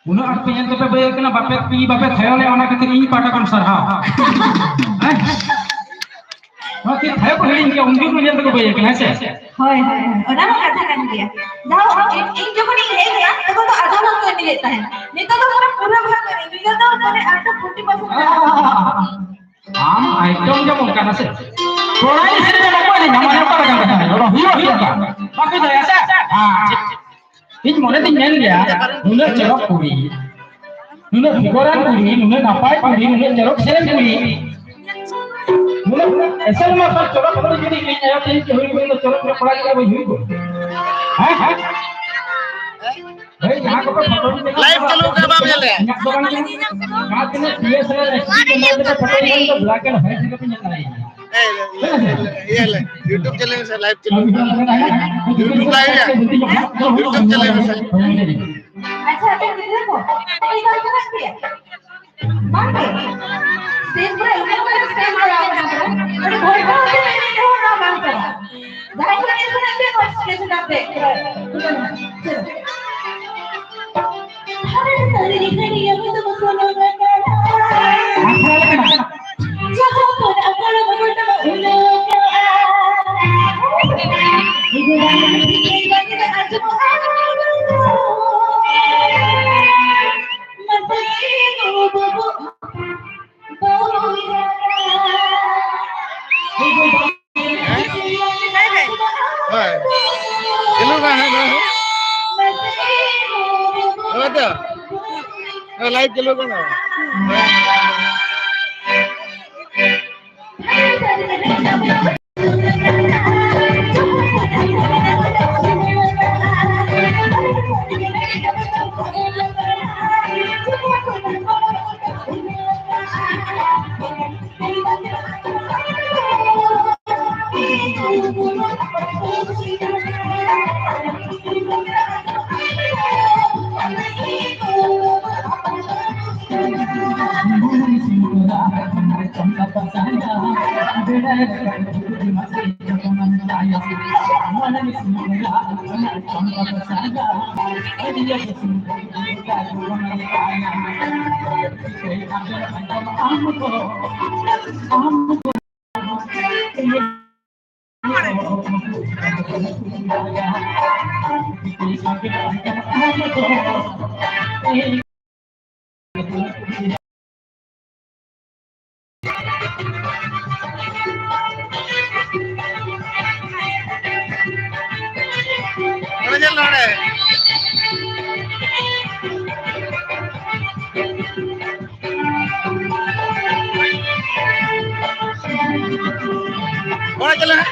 Uno artinya tu pebaya kena bapet pi bapet hayal le anak kecil ini pada kan sarha. Mati hayal ko hiling dia undur menjadi pebaya kena se. Hoy hoy. Orang mau katakan dia. Jauh in जो कोई ले गया तो आधा भाग कर नहीं लेता है. नहीं तो पूरा भाग करेंगे. ये तो मैंने आपको 40% आम आइटम जब उनका नसे. थोड़ा ही से जब apa ni namanya apa kan kata. Orang hero kan. Pakai saya se. Ini mana tinggal dia, nuna cerok kuri, nuna hiburan kuri, nuna napai kuri, nuna cerok seren kuri, nuna asal macam cerok kalau jadi ini ya, jadi kuri nuna cerok nuna pernah kita buat hidup, hah? यहाँ को live चलो कर बाप चले यहाँ के ना DSLR SD के तो फोटो निकाल तो ब्लैक एंड व्हाइट से भी चल ये ले YouTube चले में लाइव चलो YouTube लाइव है YouTube चले में अच्छा अभी देखो कोई बात करती है बात है सेम पूरा इधर सेम आ रहा है और कोई बात नहीं हो रहा बात कर जाए तो नहीं सुनते बस कैसे जाते हरे सारे दिखने ये तो मसलो लगा जहाँ पर अकल बगड़ उलो इधर आने की बात है आज लाइव चलो ना Mana jalan ada? Mana jalan?